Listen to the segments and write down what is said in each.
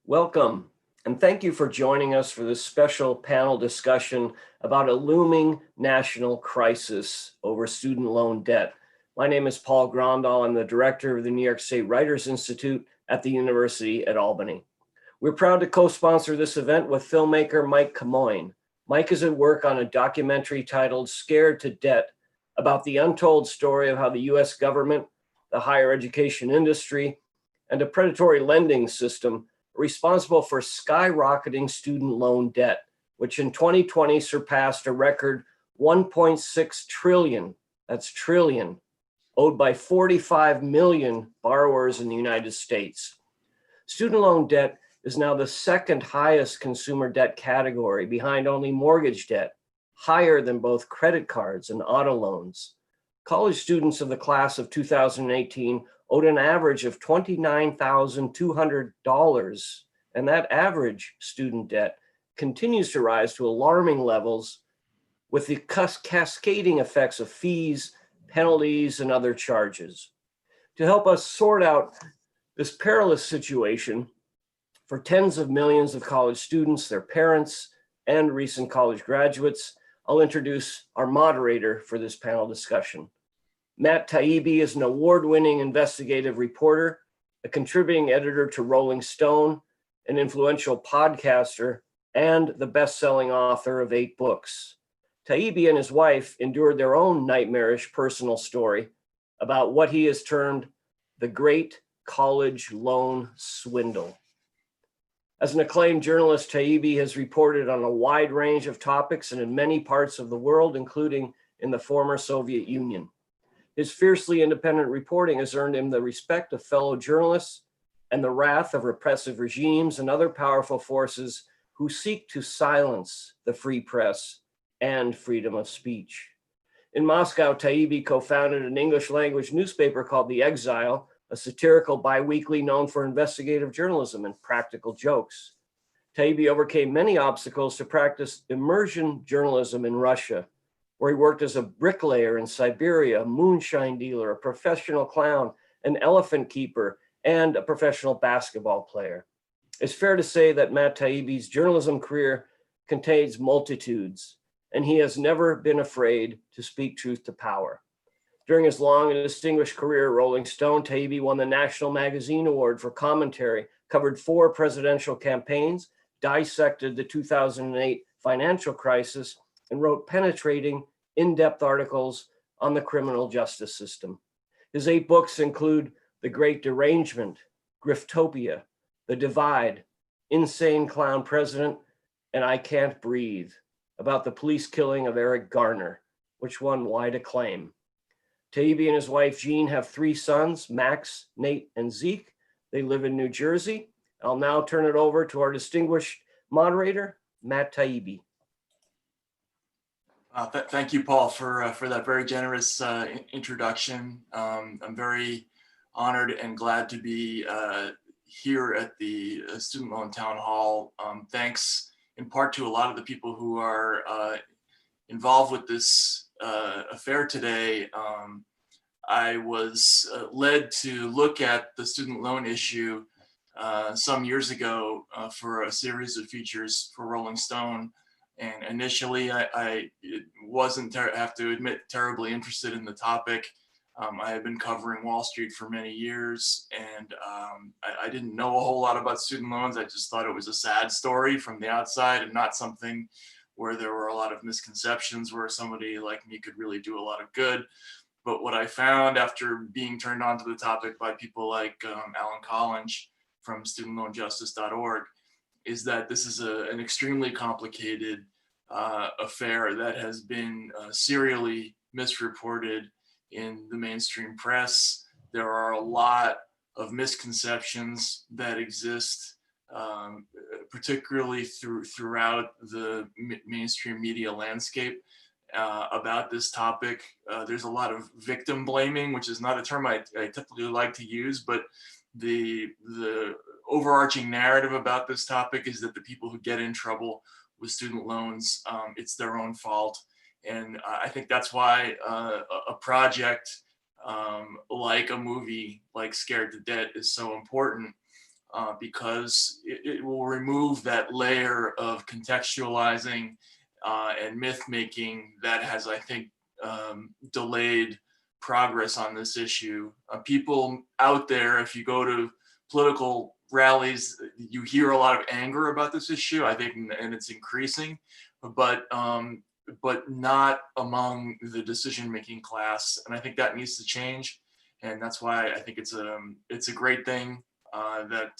Welcome, and thank you for joining us for this special panel discussion about a looming national crisis over student loan debt. My name is Paul Grondahl. I'm the director of the New York State Writers Institute at the University at Albany. We're proud to co-sponsor this event with filmmaker Mike Camoin. Mike is at work on a documentary titled Scared to Debt about the untold story of how the US government, the higher education industry, and a predatory lending system responsible for skyrocketing student loan debt, which in 2020 surpassed a record 1.6 trillion, that's trillion, owed by 45 million borrowers in the United States. Student loan debt is now the second highest consumer debt category, behind only mortgage debt, higher than both credit cards and auto loans. College students of the class of 2018 owed an average of $29,200, and that average student debt continues to rise to alarming levels with the cascading effects of fees, penalties, and other charges. To help us sort out this perilous situation for tens of millions of college students, their parents, and recent college graduates, I'll introduce our moderator for this panel discussion. Matt TAIBBI is an award-winning investigative reporter, a contributing editor to Rolling Stone, an influential podcaster, and the best-selling author of 8 books. TAIBBI and his wife endured their own nightmarish personal story about what he has termed the Great College Loan Swindle. As an acclaimed journalist, TAIBBI has reported on a wide range of topics and in many parts of the world, including in the former Soviet Union. His fiercely independent reporting has earned him the respect of fellow journalists and the wrath of repressive regimes and other powerful forces who seek to silence the free press and freedom of speech. In Moscow, TAIBBI co-founded an English language newspaper called The Exile, a satirical biweekly known for investigative journalism and practical jokes. TAIBBI overcame many obstacles to practice immersion journalism in Russia, where he worked as a bricklayer in Siberia, a moonshine dealer, a professional clown, an elephant keeper, and a professional basketball player. It's fair to say that Matt TAIBBI's journalism career contains multitudes, and he has never been afraid to speak truth to power. During his long and distinguished career at Rolling Stone, TAIBBI won the National Magazine Award for commentary, covered 4 presidential campaigns, dissected the 2008 financial crisis, and wrote penetrating, in-depth articles on the criminal justice system. His 8 books include The Great Derangement, Griftopia, The Divide, Insane Clown President, and I Can't Breathe, about the police killing of Eric Garner, which won wide acclaim. TAIBBI and his wife Jean have 3 sons, Max, Nate, and Zeke. They live in New Jersey. I'll now turn it over to our distinguished moderator, Matt TAIBBI. Thank you, Paul, for that very generous introduction. I'm very honored and glad to be here at the Student Loan Town Hall. Thanks in part to a lot of the people who are involved with this affair today. I was led to look at the student loan issue some years ago for a series of features for Rolling Stone. And initially, I wasn't, I have to admit, terribly interested in the topic. I had been covering Wall Street for many years, and I didn't know a whole lot about student loans. I just thought it was a sad story from the outside and not something where there were a lot of misconceptions where somebody like me could really do a lot of good. But what I found after being turned on to the topic by people like Alan COLLINGE from studentloanjustice.org is that this is an extremely complicated affair that has been serially misreported in the mainstream press. There are a lot of misconceptions that exist, particularly throughout the mainstream media landscape about this topic. There's a lot of victim blaming, which is not a term I typically like to use, but the overarching narrative about this topic is that the people who get in trouble with student loans, it's their own fault. And I think that's why a project like a movie like Scared to Debt is so important, because it will remove that layer of contextualizing and myth making that has, I think, delayed progress on this issue. People out there, if you go to political rallies, you hear a lot of anger about this issue, I think, and it's increasing, but not among the decision-making class. And I think that needs to change. And that's why I think it's a great thing that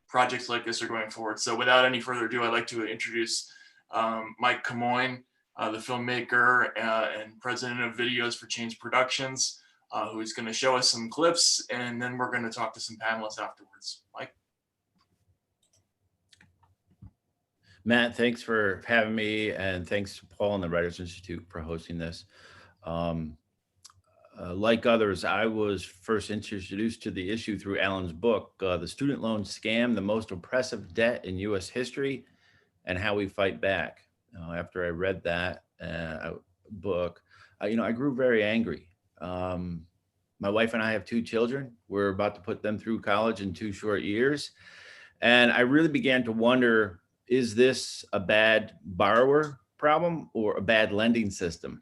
projects like this are going forward. So without any further ado, I'd like to introduce Mike Camoin, the filmmaker and president of Videos for Change Productions, who is going to show us some clips, and then we're going to talk to some panelists afterwards. Mike? Matt, thanks for having me, and thanks to Paul and the Writers Institute for hosting this. Like others, I was first introduced to the issue through Alan's book, The Student Loan Scam, the Most Oppressive Debt in U.S. History and How We Fight Back. After I read that book, I grew very angry. My wife and I have 2 children. We're about to put them through college in 2 short years. And I really began to wonder, is this a bad borrower problem or a bad lending system?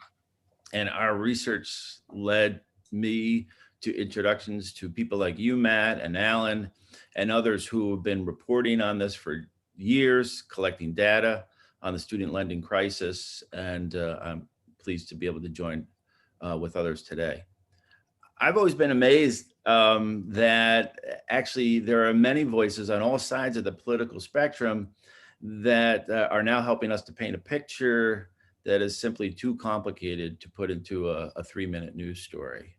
And our research led me to introductions to people like you, Matt, and Alan, and others who have been reporting on this for years, collecting data on the student lending crisis. And I'm pleased to be able to join with others today. I've always been amazed that actually there are many voices on all sides of the political spectrum that are now helping us to paint a picture that is simply too complicated to put into a 3-minute news story.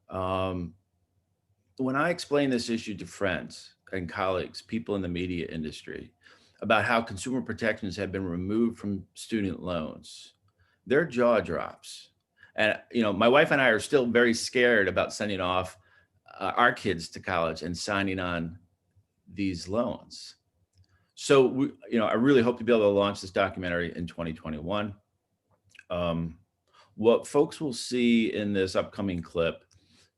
When I explain this issue to friends and colleagues, people in the media industry, about how consumer protections have been removed from student loans, their jaw drops. And my wife and I are still very scared about sending off our kids to college and signing on these loans. So I really hope to be able to launch this documentary in 2021. What folks will see in this upcoming clip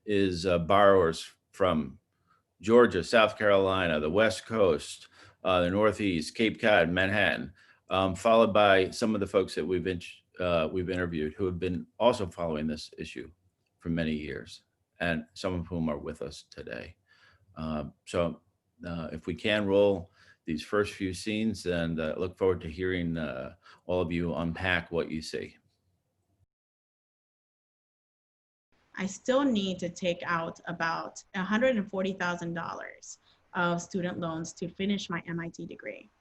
is borrowers from Georgia, South Carolina, the West Coast, the Northeast, Cape Cod, Manhattan, followed by some of the folks that we've interviewed who have been also following this issue for many years, and some of whom are with us today. So if we can roll these first few scenes, and look forward to hearing all of you unpack what you see. I still need to take out about $140,000 of student loans to finish my MIT degree.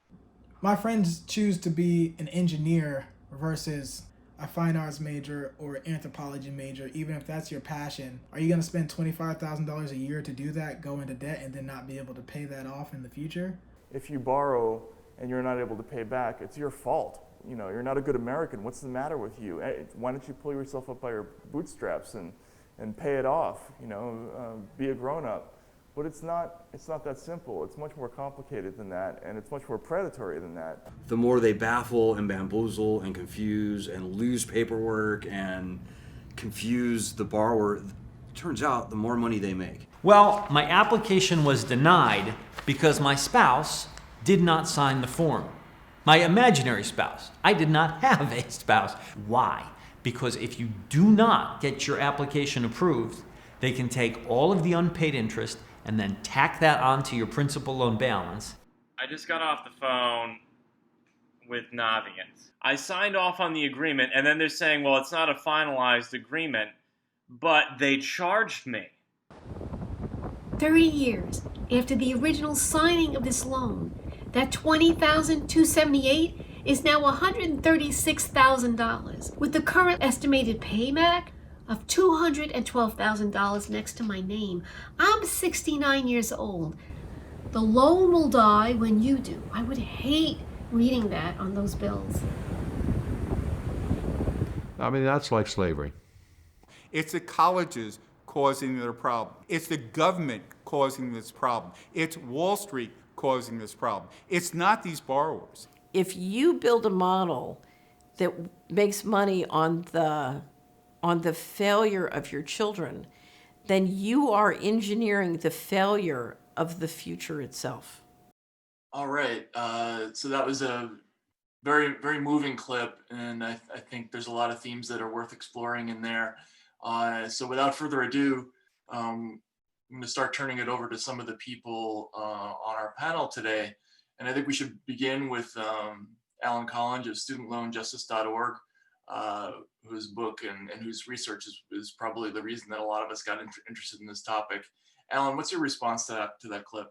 My friends choose to be an engineer versus a fine arts major or anthropology major, even if that's your passion. Are you gonna spend $25,000 a year to do that, go into debt, and then not be able to pay that off in the future? If you borrow and you're not able to pay back, it's your fault. You're not a good American. What's the matter with you? Why don't you pull yourself up by your bootstraps and pay it off? Be a grown-up. But it's not that simple. It's much more complicated than that, and it's much more predatory than that. The more they baffle and bamboozle and confuse and lose paperwork and confuse the borrower, turns out the more money they make. Well, my application was denied because my spouse did not sign the form. My imaginary spouse. I did not have a spouse. Why? Because if you do not get your application approved, they can take all of the unpaid interest and then tack that onto your principal loan balance. I just got off the phone with Navient. I signed off on the agreement, and then they're saying, well, it's not a finalized agreement, but they charged me. 30 years after the original signing of this loan, that $20,278 is now $136,000, with the current estimated payback of $212,000 next to my name. I'm 69 years old. The loan will die when you do. I would hate reading that on those bills. I mean, that's like slavery. It's the colleges causing their problem. It's the government causing this problem. It's Wall Street causing this problem. It's not these borrowers. If you build a model that makes money on the failure of your children, then you are engineering the failure of the future itself. All right. So that was a very, very moving clip. And I think there's a lot of themes that are worth exploring in there. So without further ado, I'm going to start turning it over to some of the people on our panel today. And I think we should begin with Alan COLLINGE of studentloanjustice.org, whose book and whose research is probably the reason that a lot of us got interested in this topic. Alan, what's your response to that clip?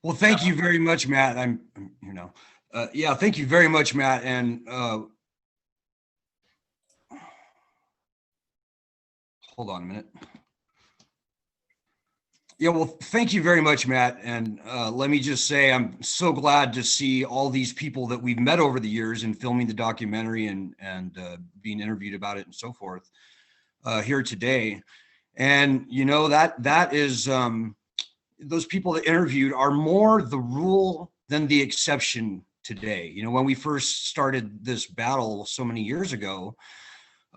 Well, thank you very much, Matt. Yeah, thank you very much, Matt. And hold on a minute. Yeah, well, thank you very much, Matt. And let me just say, I'm so glad to see all these people that we've met over the years in filming the documentary and being interviewed about it and so forth here today. And, you know, that is, those people that interviewed are more the rule than the exception today. You know, when we first started this battle so many years ago,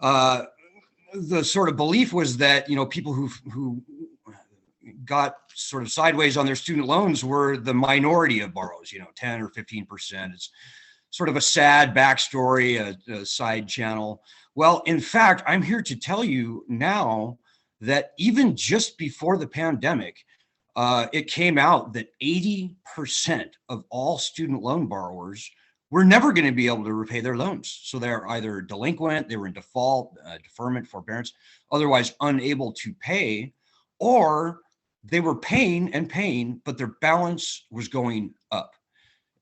the sort of belief was that, you know, people who got sort of sideways on their student loans were the minority of borrowers, you know, 10 or 15%. It's sort of a sad backstory, a side channel. Well, in fact, I'm here to tell you now that even just before the pandemic, it came out that 80% of all student loan borrowers were never going to be able to repay their loans. So they're either delinquent, they were in default, deferment, forbearance, otherwise unable to pay, or they were paying, but their balance was going up.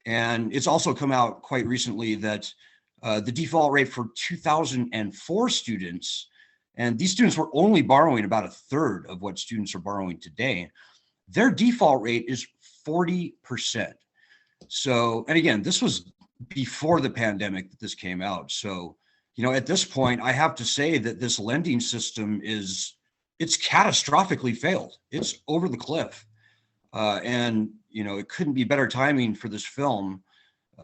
And it's also come out quite recently that the default rate for 2004 students, and these students were only borrowing about a third of what students are borrowing today, their default rate is 40%. So, and again, this was before the pandemic that this came out. So, you know, at this point, I have to say that this lending system it's catastrophically failed. It's over the cliff. And, you know, it couldn't be better timing for this film.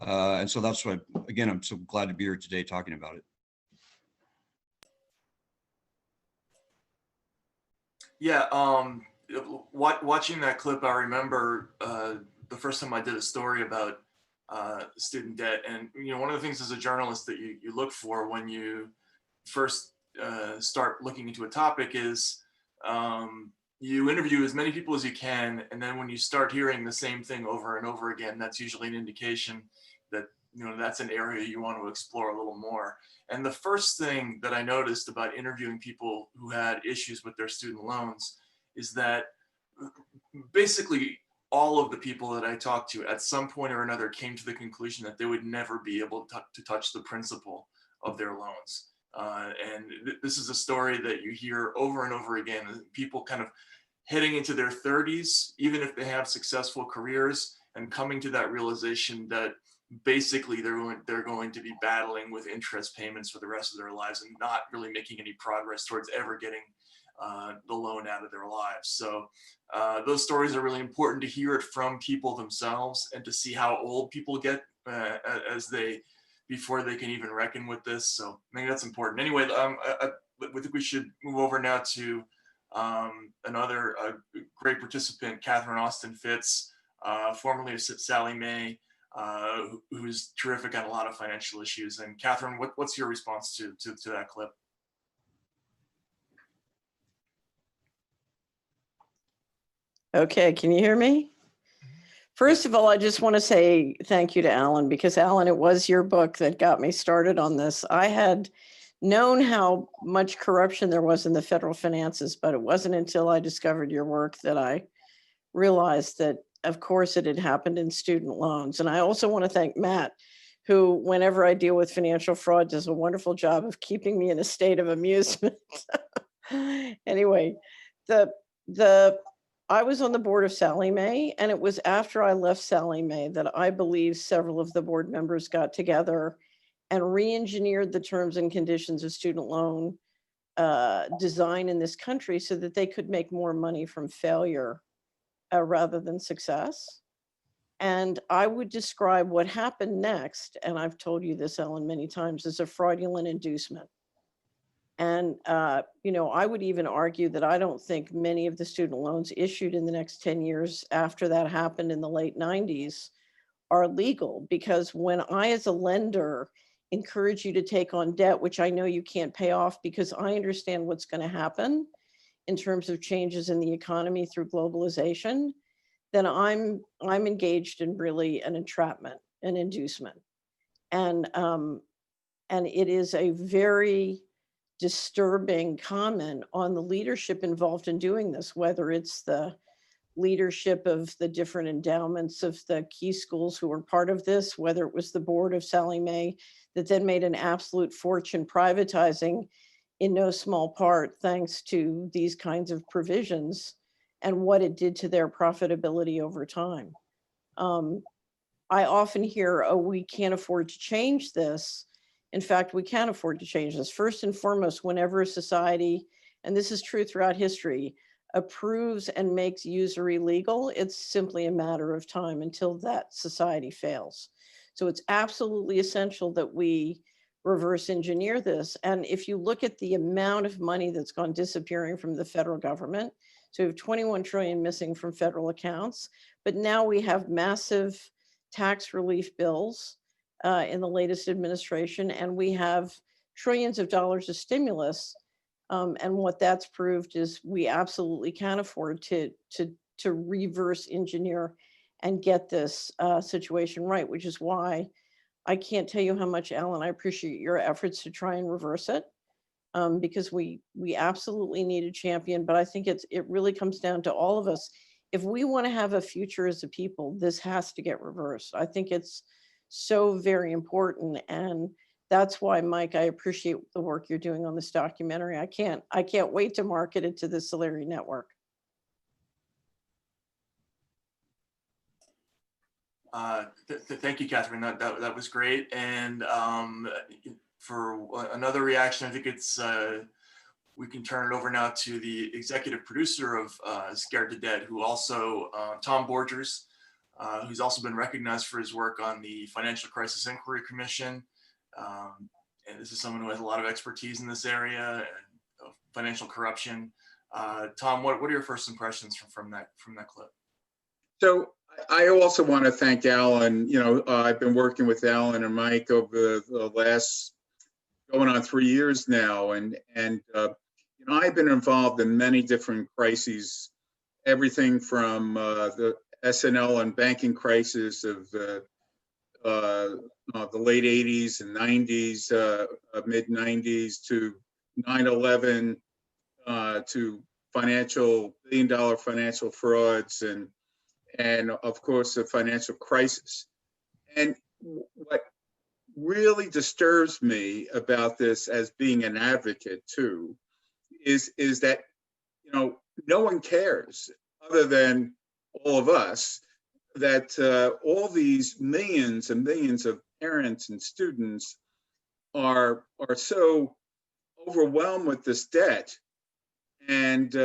And so that's why, again, I'm so glad to be here today talking about it. Yeah, watching that clip, I remember the first time I did a story about student debt. And, you know, one of the things as a journalist that you look for when you first start looking into a topic is you interview as many people as you can. And then when you start hearing the same thing over and over again, that's usually an indication that, you know, that's an area you want to explore a little more. And the first thing that I noticed about interviewing people who had issues with their student loans is that basically all of the people that I talked to at some point or another came to the conclusion that they would never be able to touch the principal of their loans. And this is a story that you hear over and over again, people kind of heading into their 30s, even if they have successful careers, and coming to that realization that basically they're going to be battling with interest payments for the rest of their lives and not really making any progress towards ever getting the loan out of their lives. So those stories are really important to hear it from people themselves and to see how old people get before they can even reckon with this. So I think that's important. Anyway, I think we should move over now to another great participant, Catherine Austin Fitts, formerly of Sallie Mae, who's terrific on a lot of financial issues. And Catherine, what's your response to that clip? Okay, can you hear me? First of all, I just want to say thank you to Alan, because Alan, it was your book that got me started on this. I had known how much corruption there was in the federal finances, but it wasn't until I discovered your work that I realized that, of course, it had happened in student loans. And I also want to thank Matt, who, whenever I deal with financial fraud, does a wonderful job of keeping me in a state of amusement. Anyway, I was on the board of Sallie Mae, and it was after I left Sallie Mae that I believe several of the board members got together and re-engineered the terms and conditions of student loan design in this country so that they could make more money from failure rather than success. And I would describe what happened next, and I've told you this, Ellen, many times, as a fraudulent inducement. And, I would even argue that I don't think many of the student loans issued in the next 10 years after that happened in the late 90s are legal, because when I, as a lender, encourage you to take on debt, which I know you can't pay off because I understand what's going to happen in terms of changes in the economy through globalization, then I'm engaged in really an entrapment, an inducement. And it is a very disturbing comment on the leadership involved in doing this, whether it's the leadership of the different endowments of the key schools who were part of this, whether it was the board of Sallie Mae that then made an absolute fortune privatizing in no small part thanks to these kinds of provisions and what it did to their profitability over time. I often hear, oh, we can't afford to change this. In fact, we can afford to change this. First and foremost, whenever a society, and this is true throughout history, approves and makes usury legal, it's simply a matter of time until that society fails. So it's absolutely essential that we reverse engineer this. And if you look at the amount of money that's gone disappearing from the federal government, so we have 21 trillion missing from federal accounts, but now we have massive tax relief bills in the latest administration, and we have trillions of dollars of stimulus. And what that's proved is we absolutely can afford to reverse engineer and get this situation right, which is why I can't tell you how much, Alan, I appreciate your efforts to try and reverse it, because we absolutely need a champion. But I think it really comes down to all of us. If we want to have a future as a people, this has to get reversed. I think it's so very important. And that's why, Mike, I appreciate the work you're doing on this documentary. I can't wait to market it to the Sallie Network. Thank you, Catherine. That was great. And for another reaction, I think it's we can turn it over now to the executive producer of Scared to Dead, who also Tom Borgers, who's also been recognized for his work on the Financial Crisis Inquiry Commission. And this is someone who has a lot of expertise in this area of financial corruption. Tom, what are your first impressions from that clip? So I also want to thank Alan. I've been working with Alan and Mike over the last going on 3 years now, and I've been involved in many different crises, everything from the S&L and banking crisis of the late 80s and 90s, mid 90s, to 9/11, to billion-dollar financial frauds, and of course the financial crisis. And what really disturbs me about this, as being an advocate too, is that no one cares other than all of us, that all these millions and millions of parents and students are so overwhelmed with this debt, and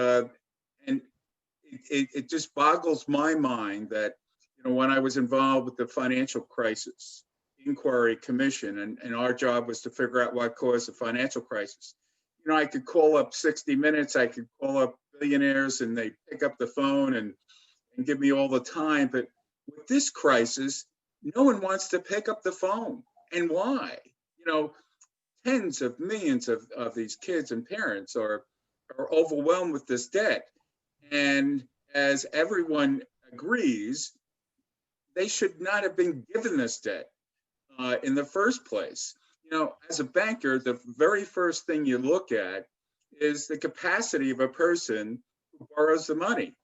it just boggles my mind that when I was involved with the Financial Crisis Inquiry Commission, and our job was to figure out what caused the financial crisis. I could call up 60 Minutes, I could call up billionaires, and they pick up the phone and give me all the time. But with this crisis, no one wants to pick up the phone. And why? Tens of millions of these kids and parents are overwhelmed with this debt. And as everyone agrees, they should not have been given this debt in the first place. As a banker, the very first thing you look at is the capacity of a person who borrows the money.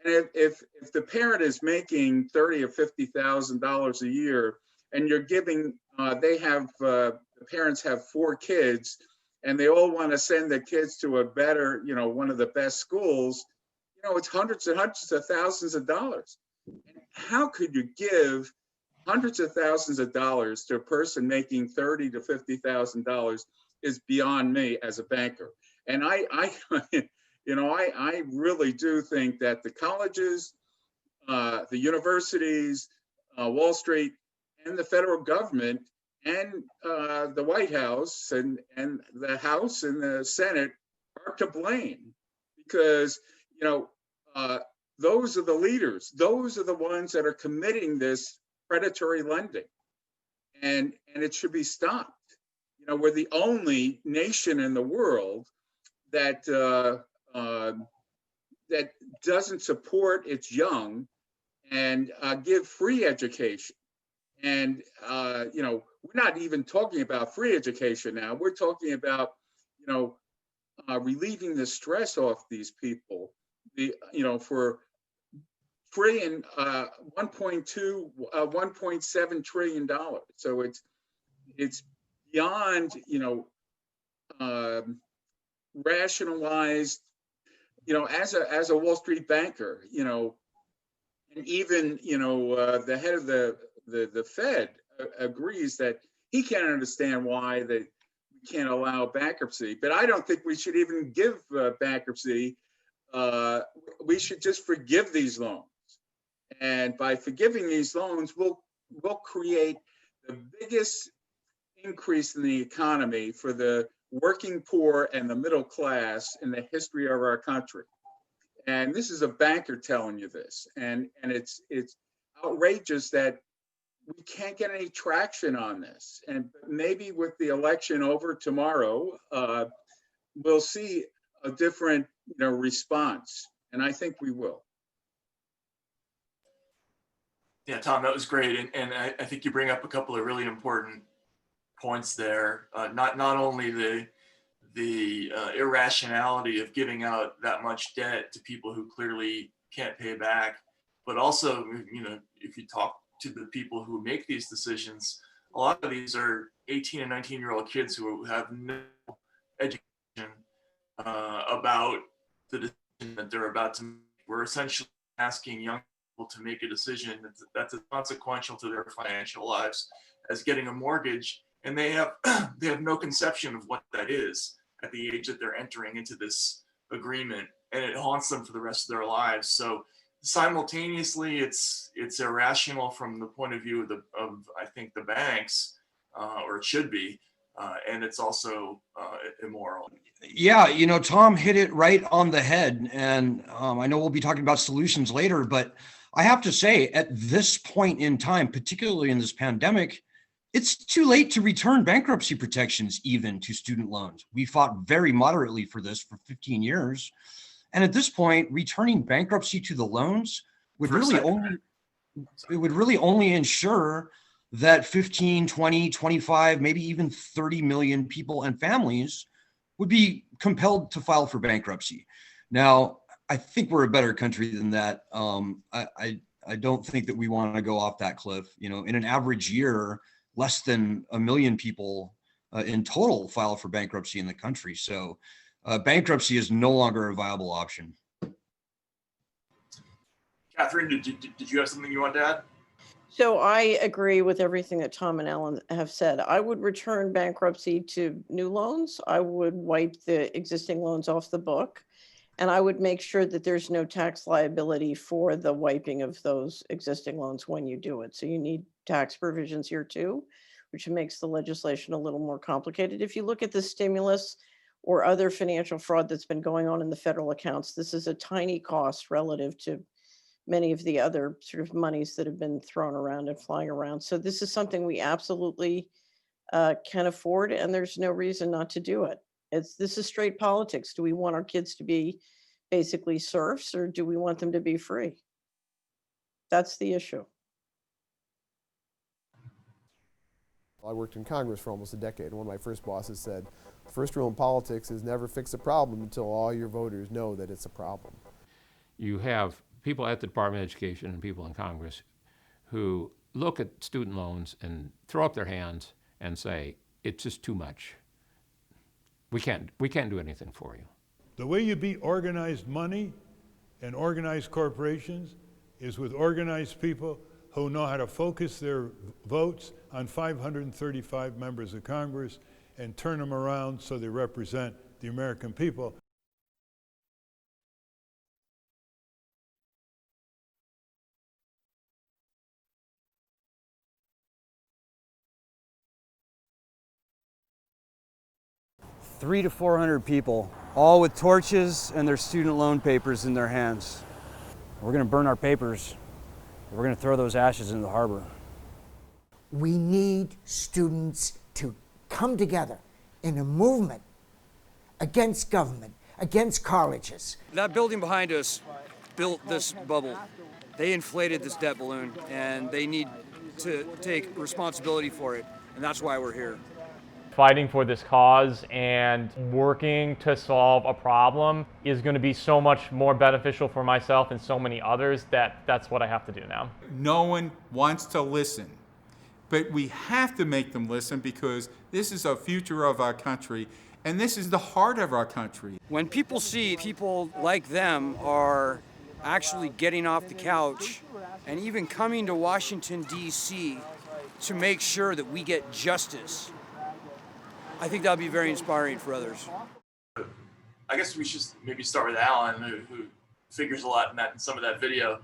And if the parent is making $30,000 or $50,000 a year, and you're giving, the parents have 4 kids, and they all want to send their kids to a better, one of the best schools, it's hundreds and hundreds of thousands of dollars. And how could you give hundreds of thousands of dollars to a person making $30,000 to $50,000 is beyond me as a banker. And I really do think that the colleges, the universities, Wall Street and the federal government and the White House and the House and the Senate are to blame, because, you know, those are the leaders. Those are the ones that are committing this predatory lending, and it should be stopped. You know, we're the only nation in the world that that doesn't support its young and give free education. And you know, we're not even talking about free education now. We're talking about, you know, relieving the stress off these people. You know, for free and 1.7 trillion dollars. So it's beyond, you know, rationalized. You know, as a Wall Street banker, you know, and even, you know, the head of the Fed agrees that he can't understand why we can't allow bankruptcy. But I don't think we should even give bankruptcy. We should just forgive these loans. And by forgiving these loans, we'll create the biggest increase in the economy for the working poor and the middle class in the history of our country. And this is a banker telling you this. And it's outrageous that we can't get any traction on this. And maybe with the election over tomorrow, we'll see a different, you know, response. And I think we will. Yeah, Tom, that was great. And I think you bring up a couple of really important points there. Not only the irrationality of giving out that much debt to people who clearly can't pay back, but also, you know, if you talk to the people who make these decisions, a lot of these are 18 and 19-year-old kids who have no education about the decision that they're about to make. We're essentially asking young people to make a decision that's as consequential to their financial lives as getting a mortgage, and they have no conception of what that is at the age that they're entering into this agreement, and it haunts them for the rest of their lives. So simultaneously, it's irrational from the point of view of I think the banks, or it should be, and it's also immoral. Yeah, you know, Tom hit it right on the head. And I know we'll be talking about solutions later, but I have to say, at this point in time, particularly in this pandemic, it's too late to return bankruptcy protections even to student loans. We fought very moderately for this for 15 years. And at this point, returning bankruptcy to the loans would really only ensure that 15, 20, 25, maybe even 30 million people and families would be compelled to file for bankruptcy. Now, I think we're a better country than that. I don't think that we want to go off that cliff. You know, in an average year, less than 1 million people in total file for bankruptcy in the country. So bankruptcy is no longer a viable option. Catherine, did you have something you want to add? So I agree with everything that Tom and Ellen have said. I would return bankruptcy to new loans. I would wipe the existing loans off the book. And I would make sure that there's no tax liability for the wiping of those existing loans when you do it. So you need tax provisions here too, which makes the legislation a little more complicated. If you look at the stimulus or other financial fraud that's been going on in the federal accounts, this is a tiny cost relative to many of the other sort of monies that have been thrown around and flying around. So this is something we absolutely can afford, and there's no reason not to do it. This is straight politics. Do we want our kids to be basically serfs, or do we want them to be free? That's the issue. I worked in Congress for almost a decade. One of my first bosses said, the first rule in politics is never fix a problem until all your voters know that it's a problem. You have people at the Department of Education and people in Congress who look at student loans and throw up their hands and say, it's just too much. We can't do anything for you. The way you beat organized money and organized corporations is with organized people who know how to focus their votes on 535 members of Congress and turn them around so they represent the American people. 300 to 400 people, all with torches and their student loan papers in their hands. We're gonna burn our papers. We're gonna throw those ashes into the harbor. We need students to come together in a movement against government, against colleges. That building behind us built this bubble. They inflated this debt balloon, and they need to take responsibility for it, and that's why we're here. Fighting for this cause and working to solve a problem is going to be so much more beneficial for myself and so many others that that's what I have to do now. No one wants to listen, but we have to make them listen because this is the future of our country, and this is the heart of our country. When people see people like them are actually getting off the couch and even coming to Washington, D.C. to make sure that we get justice, I think that'll be very inspiring for others. I guess we should maybe start with Alan, who figures a lot in some of that video.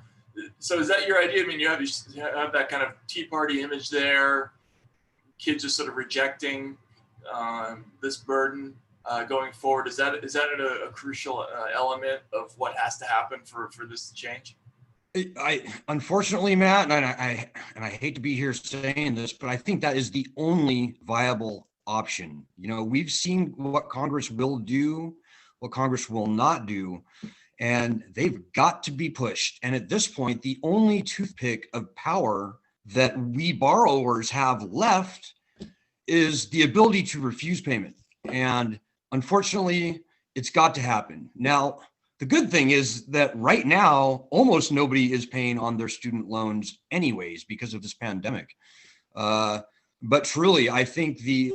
So is that your idea? I mean, you have that kind of Tea Party image there, kids just sort of rejecting this burden going forward. Is that a crucial element of what has to happen for this to change? Unfortunately, Matt, and I hate to be here saying this, but I think that is the only viable option. You know, we've seen what Congress will do, what Congress will not do, and they've got to be pushed. And at this point, the only toothpick of power that we borrowers have left is the ability to refuse payment. And unfortunately, it's got to happen. Now, the good thing is that right now, almost nobody is paying on their student loans anyways because of this pandemic. But truly, I think the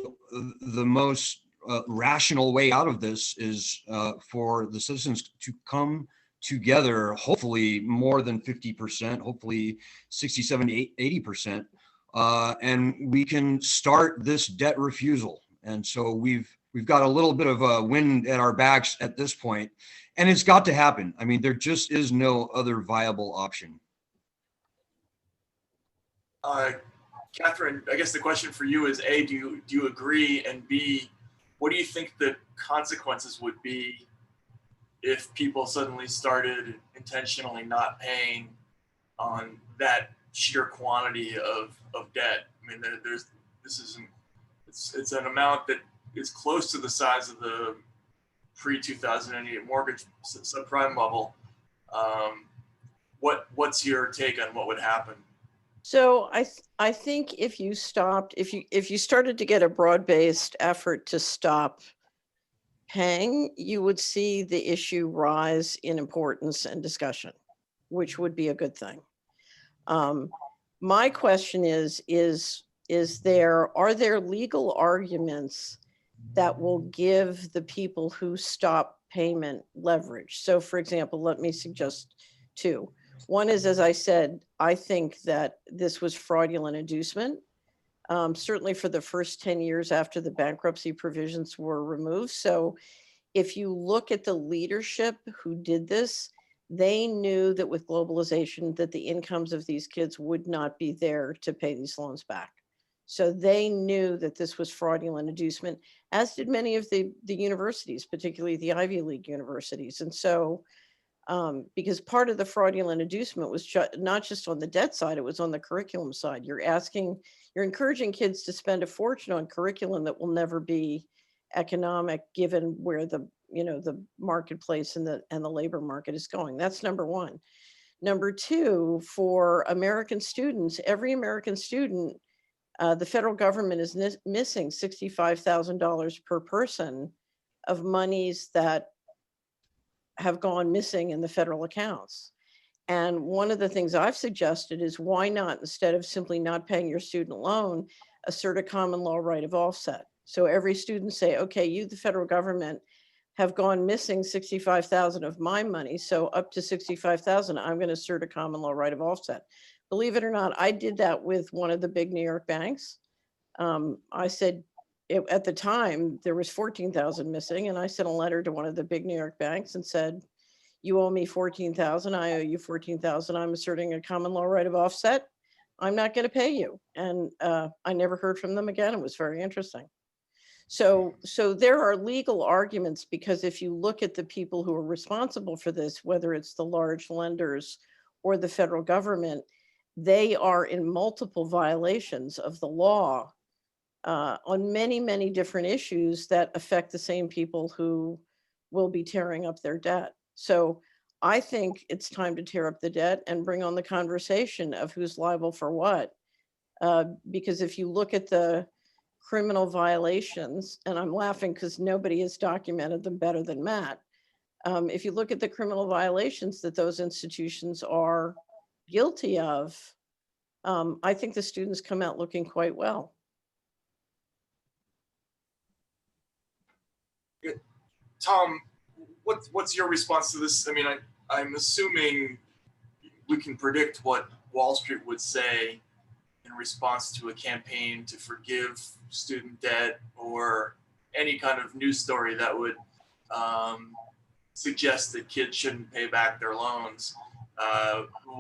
most rational way out of this is for the citizens to come together, hopefully more than 50%, hopefully 67, 80%, and we can start this debt refusal. And so we've got a little bit of a wind at our backs at this point, and it's got to happen. I mean, there just is no other viable option. Catherine, I guess the question for you is A, do you agree? And B, what do you think the consequences would be if people suddenly started intentionally not paying on that sheer quantity of debt? I mean, it's an amount that is close to the size of the pre-2008 mortgage subprime bubble. What's your take on what would happen? So I think if you started to get a broad-based effort to stop paying, you would see the issue rise in importance and discussion, which would be a good thing. My question are there legal arguments that will give the people who stop payment leverage? So for example, let me suggest two. One is, as I said, I think that this was fraudulent inducement, certainly for the first 10 years after the bankruptcy provisions were removed. So if you look at the leadership who did this, they knew that with globalization that the incomes of these kids would not be there to pay these loans back. So they knew that this was fraudulent inducement, as did many of the universities, particularly the Ivy League universities. And so because part of the fraudulent inducement was not just on the debt side, it was on the curriculum side. You're encouraging kids to spend a fortune on curriculum that will never be economic given where the marketplace and the labor market is going. That's number one. Number two, for American students, every American student, the federal government is missing $65,000 per person of monies that have gone missing in the federal accounts. And one of the things I've suggested is why not, instead of simply not paying your student loan, assert a common law right of offset. So every student say, okay, you, the federal government, have gone missing 65,000 of my money. So up to 65,000, I'm going to assert a common law right of offset. Believe it or not, I did that with one of the big New York banks. I said, at the time, there was 14,000 missing, and I sent a letter to one of the big New York banks and said, you owe me 14,000, I owe you 14,000, I'm asserting a common law right of offset. I'm not going to pay you. And I never heard from them again. It was very interesting. So there are legal arguments, because if you look at the people who are responsible for this, whether it's the large lenders or the federal government, they are in multiple violations of the law on many, many different issues that affect the same people who will be tearing up their debt. So I think it's time to tear up the debt and bring on the conversation of who's liable for what. Because if you look at the criminal violations, and I'm laughing because nobody has documented them better than Matt. If you look at the criminal violations that those institutions are guilty of, I think the students come out looking quite well. Tom, what's your response to this? I mean, I'm assuming we can predict what Wall Street would say in response to a campaign to forgive student debt or any kind of news story that would suggest that kids shouldn't pay back their loans.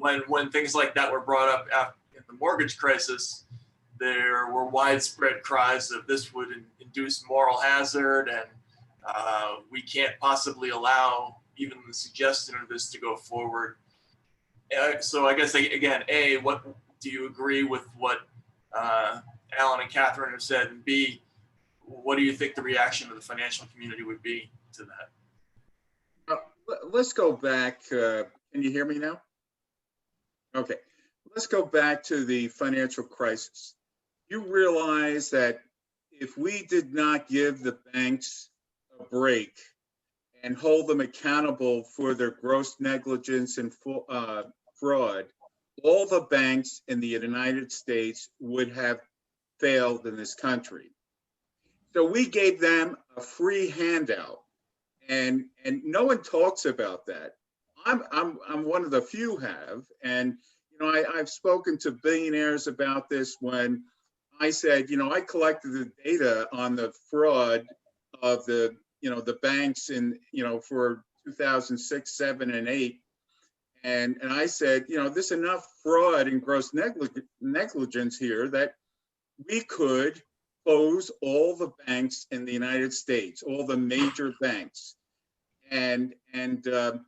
When things like that were brought up in the mortgage crisis, there were widespread cries of this would induce moral hazard, and we can't possibly allow even the suggestion of this to go forward. So I guess, again, A, what do you agree with what Alan and Catherine have said? And B, what do you think the reaction of the financial community would be to that? Let's go back. Can you hear me now? Okay. Let's go back to the financial crisis. You realize that if we did not give the banks a break and hold them accountable for their gross negligence and fraud, all the banks in the United States would have failed in this country. So we gave them a free handout, and no one talks about that. I'm one of the few who have, and I've spoken to billionaires about this when I said, I collected the data on the fraud of the banks in, for 2006, 7, and 8. And I said, there's enough fraud and gross negligence here that we could close all the banks in the United States, all the major banks. And the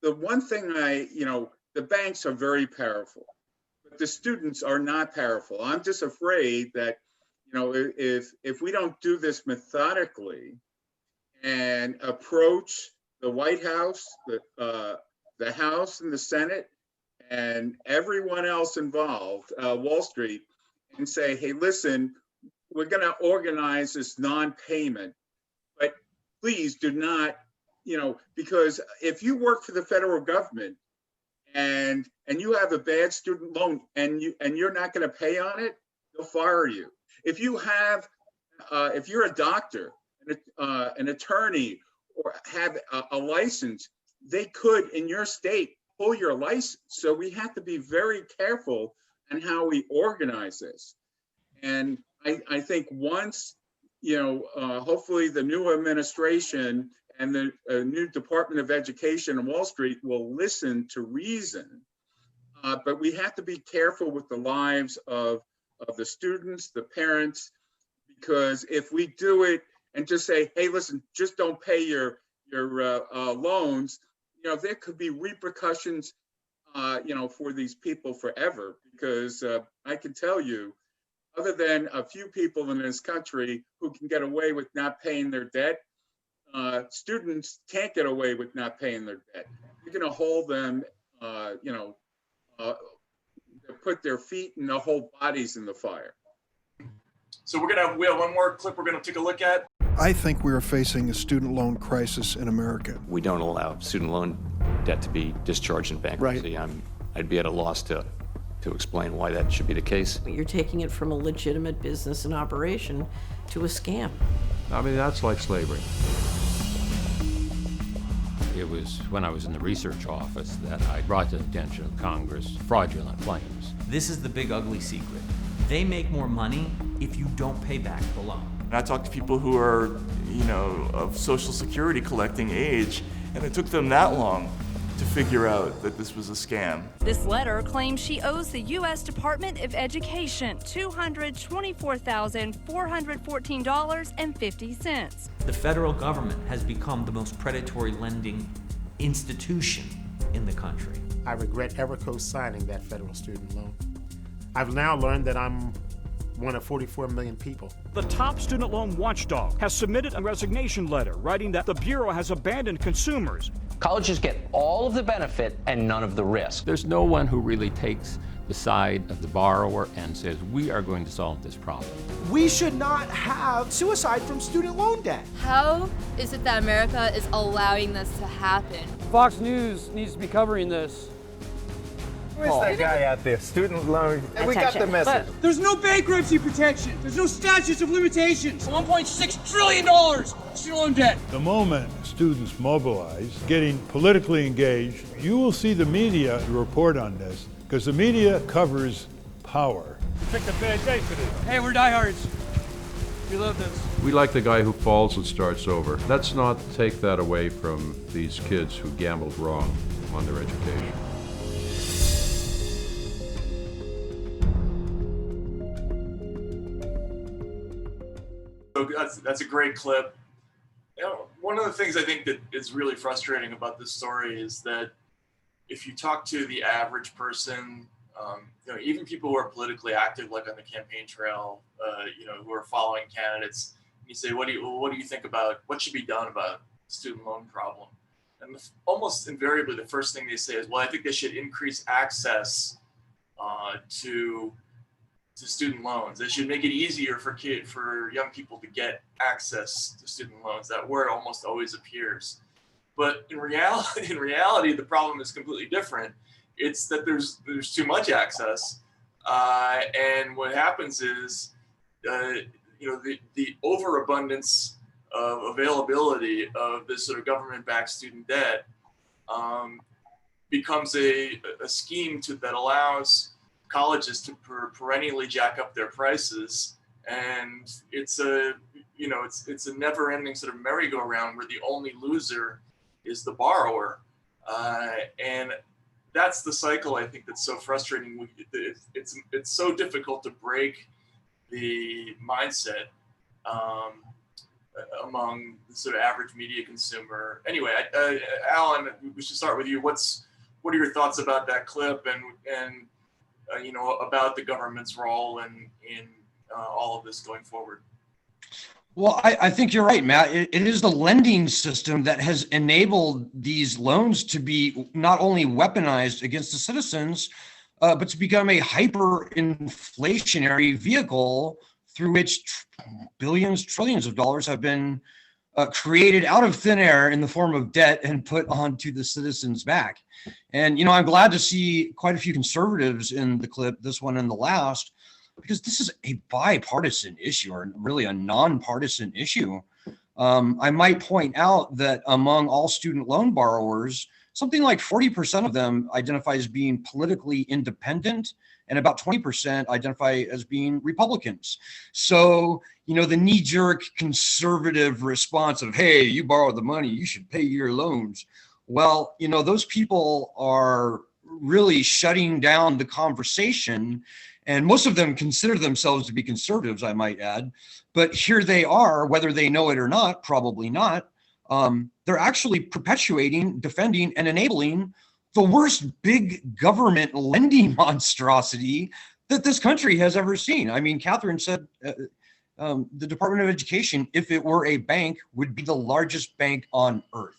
one thing the banks are very powerful, but the students are not powerful. I'm just afraid that, if we don't do this methodically and approach the White House, the House and the Senate, and everyone else involved, Wall Street, and say, hey, listen, we're going to organize this non-payment, but please do not, because if you work for the federal government and you have a bad student loan and you're not going to pay on it, they'll fire you. If you have, if you're a doctor, an attorney, or have a license, they could, in your state, pull your license. So we have to be very careful on how we organize this. And I think once, hopefully the new administration and the new Department of Education and Wall Street will listen to reason, but we have to be careful with the lives of the students, the parents, because if we do it and just say, hey, listen, just don't pay your loans, there could be repercussions, for these people forever, because I can tell you, other than a few people in this country who can get away with not paying their debt, students can't get away with not paying their debt. You're going to hold them, put their feet and their whole bodies in the fire. So we have one more clip we're going to take a look at. I think we are facing a student loan crisis in America. We don't allow student loan debt to be discharged in bankruptcy. Right. I'd be at a loss to explain why that should be the case. You're taking it from a legitimate business and operation to a scam. I mean, that's like slavery. It was when I was in the research office that I brought to the attention of Congress fraudulent claims. This is the big ugly secret. They make more money if you don't pay back the loan. I talked to people who are, of Social Security collecting age, and it took them that long to figure out that this was a scam. This letter claims she owes the U.S. Department of Education $224,414.50. The federal government has become the most predatory lending institution in the country. I regret ever co-signing that federal student loan. I've now learned that I'm one of 44 million people. The top student loan watchdog has submitted a resignation letter writing that the Bureau has abandoned consumers. Colleges get all of the benefit and none of the risk. There's no one who really takes the side of the borrower and says, we are going to solve this problem. We should not have suicide from student loan debt. How is it that America is allowing this to happen? Fox News needs to be covering this. Where's that guy out there? Student loan. And we got the message. There's no bankruptcy protection. There's no statutes of limitations. $1.6 trillion student loan debt. The moment students mobilize, getting politically engaged, you will see the media report on this, because the media covers power. You picked a bad day for this. Hey, we're diehards. We love this. We like the guy who falls and starts over. Let's not take that away from these kids who gambled wrong on their education. So that's a great clip. You know, one of the things I think that is really frustrating about this story is that if you talk to the average person, you know, even people who are politically active, like on the campaign trail, you know, who are following candidates, you say, what do you think about what should be done about the student loan problem? And almost invariably, the first thing they say is, well, I think they should increase access to student loans. They should make it easier for young people to get access to student loans. That word almost always appears. But in reality, the problem is completely different. It's that there's too much access, and what happens is, you know, the overabundance of availability of this sort of government-backed student debt becomes a scheme that allows colleges to perennially jack up their prices, and it's a never-ending sort of merry-go-round where the only loser is the borrower, and that's the cycle I think that's so frustrating. It's so difficult to break the mindset among the sort of average media consumer. Anyway, Alan, we should start with you. What are your thoughts about that clip and you know, about the government's role in all of this going forward? Well, I think you're right, Matt. It is the lending system that has enabled these loans to be not only weaponized against the citizens, but to become a hyperinflationary vehicle through which billions, trillions of dollars have been created out of thin air in the form of debt and put onto the citizens' back. And, you know, I'm glad to see quite a few conservatives in the clip, this one and the last, because this is a bipartisan issue, or really a nonpartisan issue. I might point out that among all student loan borrowers, something like 40% of them identify as being politically independent, and about 20% identify as being Republicans. So, you know, the knee-jerk conservative response of, hey, you borrowed the money, you should pay your loans. Well, you know, those people are really shutting down the conversation, and most of them consider themselves to be conservatives, I might add. But here they are, whether they know it or not, probably not. They're actually perpetuating, defending, and enabling the worst big government lending monstrosity that this country has ever seen. I mean, Catherine said the Department of Education, if it were a bank, would be the largest bank on earth.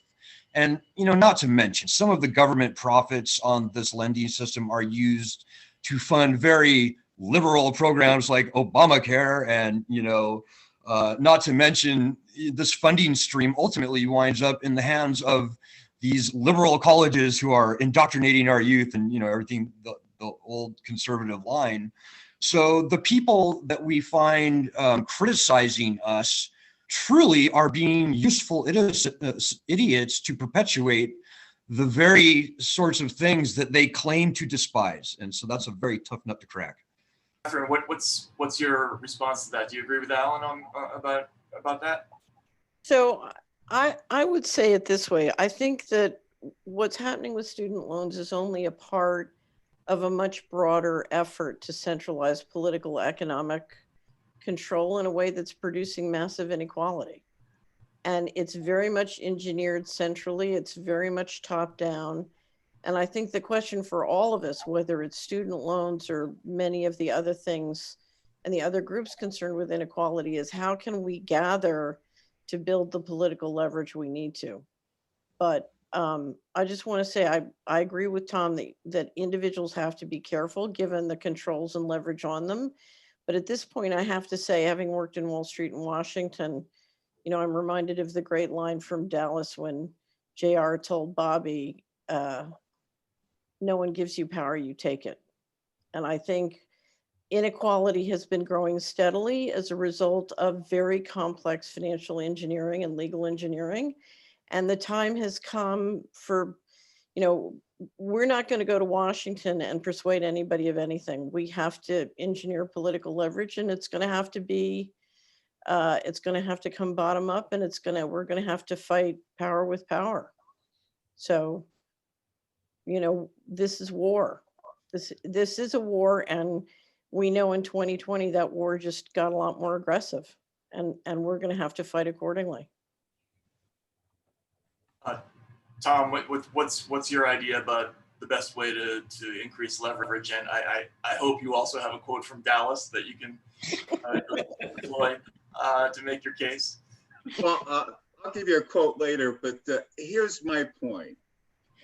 And, you know, not to mention, some of the government profits on this lending system are used to fund very liberal programs like Obamacare, and, you know, not to mention this funding stream ultimately winds up in the hands of these liberal colleges who are indoctrinating our youth and, you know, everything, the old conservative line. So the people that we find criticizing us truly are being useful idiots to perpetuate the very sorts of things that they claim to despise. And so that's a very tough nut to crack. Catherine, what's your response to that? Do you agree with Alan about that? So I would say it this way. I think that what's happening with student loans is only a part of a much broader effort to centralize political economic control in a way that's producing massive inequality. And it's very much engineered centrally. It's very much top down. And I think the question for all of us, whether it's student loans or many of the other things and the other groups concerned with inequality, is how can we gather to build the political leverage we need to? But I just want to say I agree with Tom that individuals have to be careful given the controls and leverage on them. But at this point, I have to say, having worked in Wall Street and Washington, you know, I'm reminded of the great line from Dallas when JR told Bobby, no one gives you power, you take it. And I think inequality has been growing steadily as a result of very complex financial engineering and legal engineering. And the time has come for, you know, we're not going to go to Washington and persuade anybody of anything. We have to engineer political leverage, and it's going to have to be, it's going to have to come bottom up, and we're going to have to fight power with power. So, you know, this is war. This is a war, and we know in 2020 that war just got a lot more aggressive, and we're going to have to fight accordingly. Tom, what's your idea about the best way to increase leverage? And I hope you also have a quote from Dallas that you can employ to make your case. Well, I'll give you a quote later, but here's my point.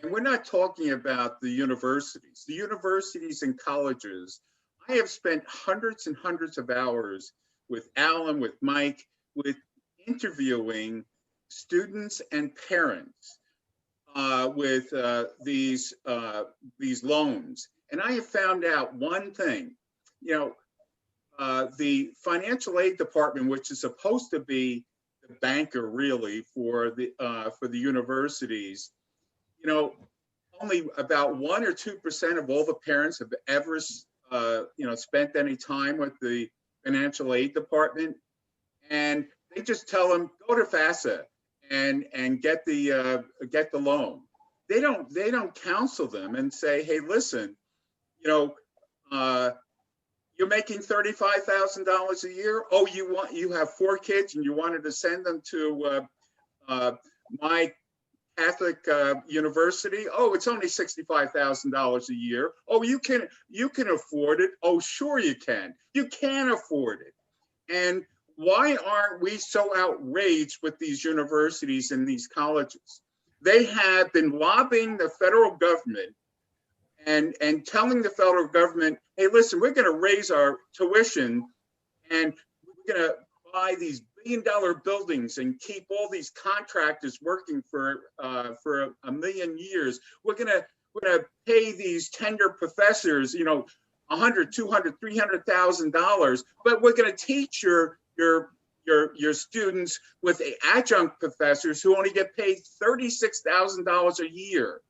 And we're not talking about the universities. The universities and colleges, I have spent hundreds and hundreds of hours with Alan, with Mike, with interviewing students and parents with these loans. And I have found out one thing. You know, the financial aid department, which is supposed to be the banker really for the universities, you know, only about 1 or 2% of all the parents have ever you know, spent any time with the financial aid department. And they just tell them, go to FAFSA and get the loan. They don't counsel them and say, hey, listen, you know, you're making $35,000 a year. Oh, you have 4 kids and you wanted to send them to my Catholic university. Oh, it's only $65,000 a year. Oh, you can afford it. Oh, sure you can. You can afford it. And why aren't we so outraged with these universities and these colleges? They have been lobbying the federal government and telling the federal government, hey, listen, we're going to raise our tuition and we're going to buy these billion-dollar buildings and keep all these contractors working for a million years. We're gonna pay these tenured professors, you know, $100,000, $200,000, $300,000, but we're gonna teach your students with adjunct professors who only get paid $36,000 a year.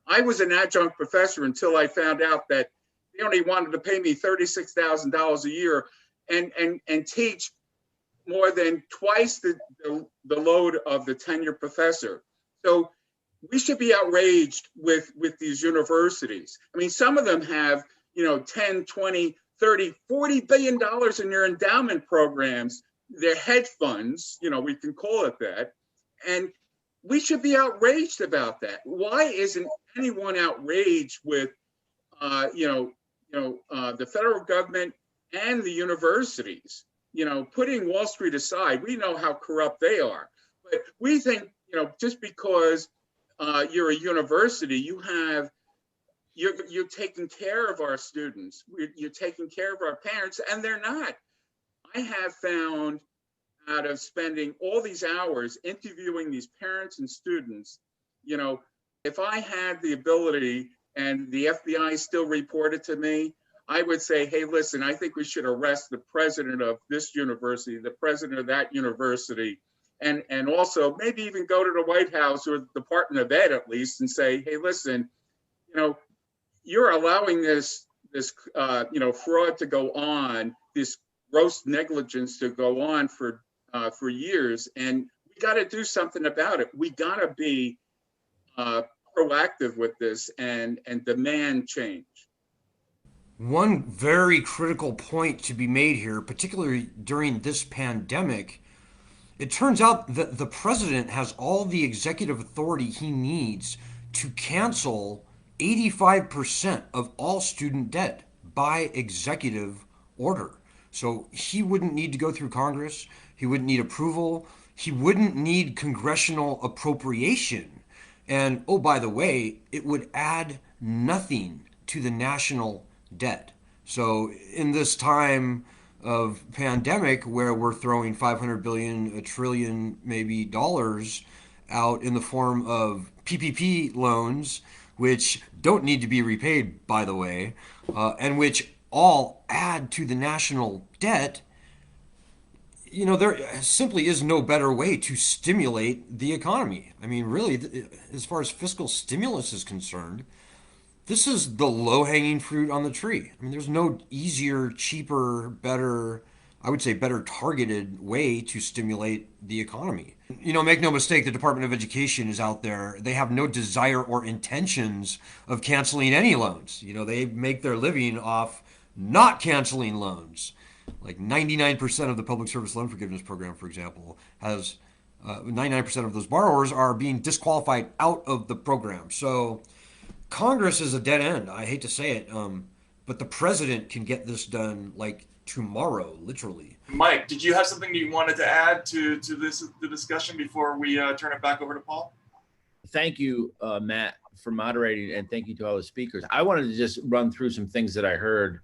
I was an adjunct professor until I found out that they only wanted to pay me $36,000 a year and teach more than twice the load of the tenured professor. So we should be outraged with these universities. I mean, some of them have, you know, 10, 20, 30, $40 billion in their endowment programs, their hedge funds, you know, we can call it that. And we should be outraged about that. Why isn't anyone outraged with, the federal government and the universities? You know, putting Wall Street aside, we know how corrupt they are. But we think, you know, just because you're a university, you're taking care of our students, you're taking care of our parents, and they're not. I have found, out of spending all these hours interviewing these parents and students, you know, if I had the ability and the FBI still reported to me, I would say, hey, listen, I think we should arrest the president of this university, the president of that university, and also maybe even go to the White House or the Department of Ed at least and say, hey, listen, you know, you're allowing this fraud to go on, this gross negligence to go on for years, and we got to do something about it. We got to be proactive with this and demand change. One very critical point to be made here, particularly during this pandemic, it turns out that the president has all the executive authority he needs to cancel 85% of all student debt by executive order. So he wouldn't need to go through Congress. He wouldn't need approval. He wouldn't need congressional appropriation. And oh, by the way, it would add nothing to the national debt. So in this time of pandemic where we're throwing 500 billion, a trillion maybe dollars out in the form of PPP loans, which don't need to be repaid, by the way, and which all add to the national debt, you know, there simply is no better way to stimulate the economy. I mean, really, as far as fiscal stimulus is concerned, this is the low-hanging fruit on the tree. I mean, there's no easier, cheaper, better, I would say better targeted way to stimulate the economy. You know, make no mistake, the Department of Education is out there. They have no desire or intentions of canceling any loans. You know, they make their living off not canceling loans. Like 99% of the public service loan forgiveness program, for example, has 99% of those borrowers are being disqualified out of the program. So Congress is a dead end. I hate to say it, but the president can get this done like tomorrow, literally. Mike, did you have something you wanted to add to the discussion before we turn it back over to Paul? Thank you, Matt, for moderating, and thank you to all the speakers. I wanted to just run through some things that I heard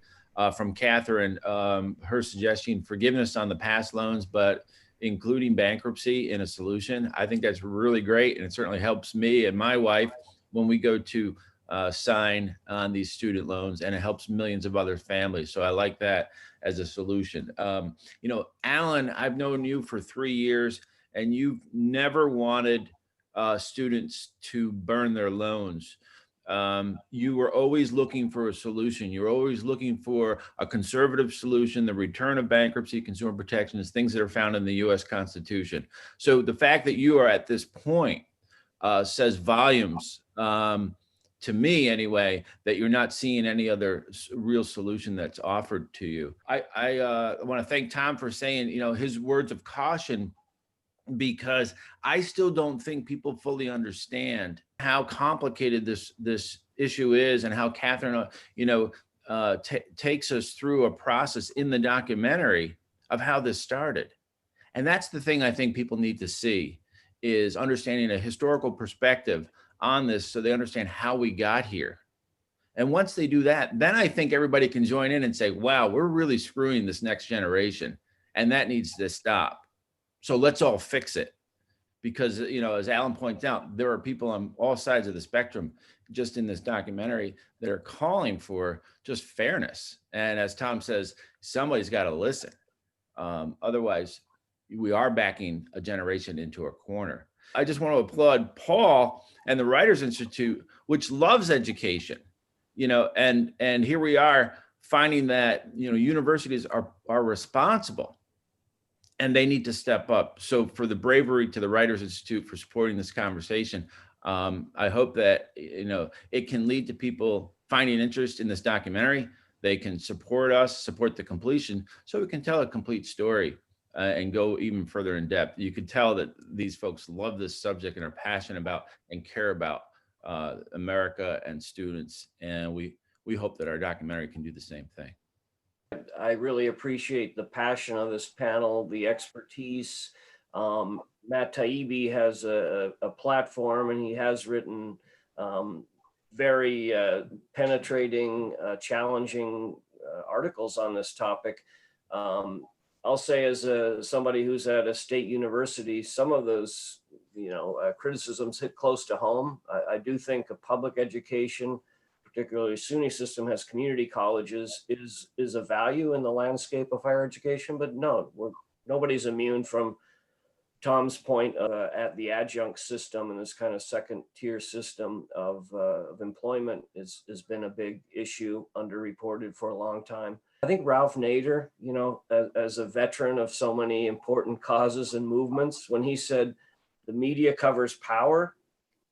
from Catherine, her suggesting forgiveness on the past loans, but including bankruptcy in a solution. I think that's really great, and it certainly helps me and my wife when we go to sign on these student loans, and it helps millions of other families. So I like that as a solution. You know, Alan, I've known you for 3 years, and you've never wanted students to burn their loans. You were always looking for a solution. You're always looking for a conservative solution, the return of bankruptcy, consumer protections, things that are found in the U.S. Constitution. So the fact that you are at this point says volumes, to me anyway, that you're not seeing any other real solution that's offered to you. I want to thank Tom for saying, you know, his words of caution, because I still don't think people fully understand how complicated this issue is, and how Catherine, you know, takes us through a process in the documentary of how this started. And that's the thing I think people need to see, is understanding a historical perspective on this, so they understand how we got here. And once they do that, then I think everybody can join in and say, wow, we're really screwing this next generation, and that needs to stop. So let's all fix it. Because, you know, as Alan points out, there are people on all sides of the spectrum just in this documentary that are calling for just fairness. And as Tom says, somebody's got to listen. Otherwise, we are backing a generation into a corner. I just want to applaud Paul and the Writers Institute, which loves education, you know, and here we are finding that, you know, universities are responsible, and they need to step up. So for the bravery to the Writers Institute for supporting this conversation, I hope that, you know, it can lead to people finding interest in this documentary. They can support us, support the completion, so we can tell a complete story and go even further in depth. You could tell that these folks love this subject and are passionate about and care about America and students. And we hope that our documentary can do the same thing. I really appreciate the passion of this panel, the expertise. Matt TAIBBI has a platform, and he has written very penetrating, challenging articles on this topic. I'll say, as somebody who's at a state university, some of those, you know, criticisms hit close to home. I do think a public education, particularly SUNY system, has community colleges, is a value in the landscape of higher education. But no, nobody's immune from Tom's point at the adjunct system, and this kind of second tier system of employment has been a big issue, underreported for a long time. I think Ralph Nader, you know, as a veteran of so many important causes and movements, when he said the media covers power,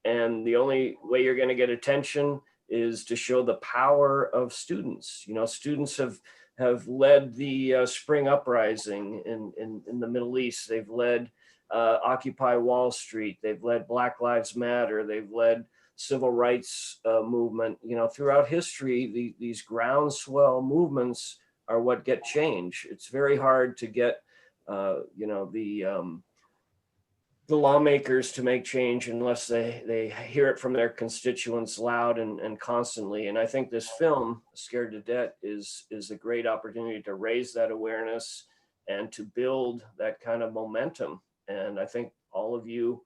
And the only way you're going to get attention is to show the power of students. You know, students have led the spring uprising in the Middle East. They've led Occupy Wall Street. They've led Black Lives Matter. They've led civil rights movement. You know, throughout history, these groundswell movements are what get change. It's very hard to get, you know, the lawmakers to make change unless they hear it from their constituents loud and constantly. And I think this film, Scared to Debt, is a great opportunity to raise that awareness and to build that kind of momentum. And I think all of you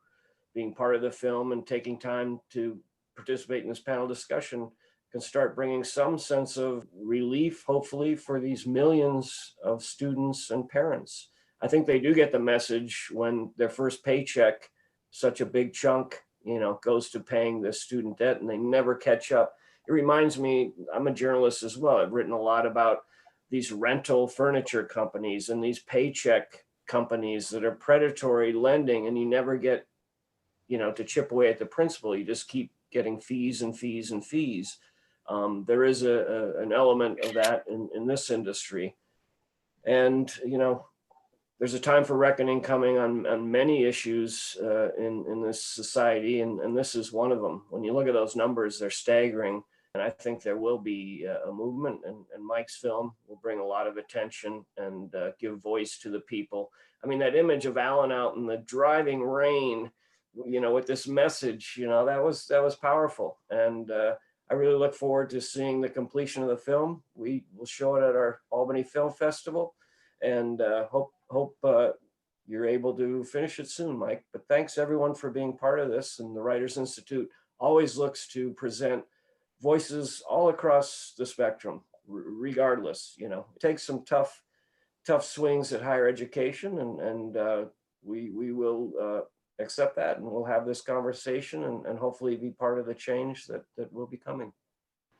being part of the film and taking time to participate in this panel discussion can start bringing some sense of relief, hopefully, for these millions of students and parents. I think they do get the message when their first paycheck, such a big chunk, you know, goes to paying this student debt, and they never catch up. It reminds me, I'm a journalist as well. I've written a lot about these rental furniture companies and these paycheck companies that are predatory lending, and you never get, you know, to chip away at the principal. You just keep getting fees and fees and fees. There is an element of that in this industry. And, you know, there's a time for reckoning coming on many issues in this society, and this is one of them. When you look at those numbers, they're staggering, and I think there will be a movement, and Mike's film will bring a lot of attention and give voice to the people. I mean, that image of Alan out in the driving rain, you know, with this message, you know, that was powerful, and I really look forward to seeing the completion of the film. We will show it at our Albany Film Festival, and hope you're able to finish it soon, Mike. But thanks everyone for being part of this. And the Writers Institute always looks to present voices all across the spectrum, regardless. You know, it takes some tough swings at higher education, and we will accept that, and we'll have this conversation and hopefully be part of the change that will be coming.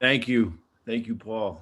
Thank you, Paul.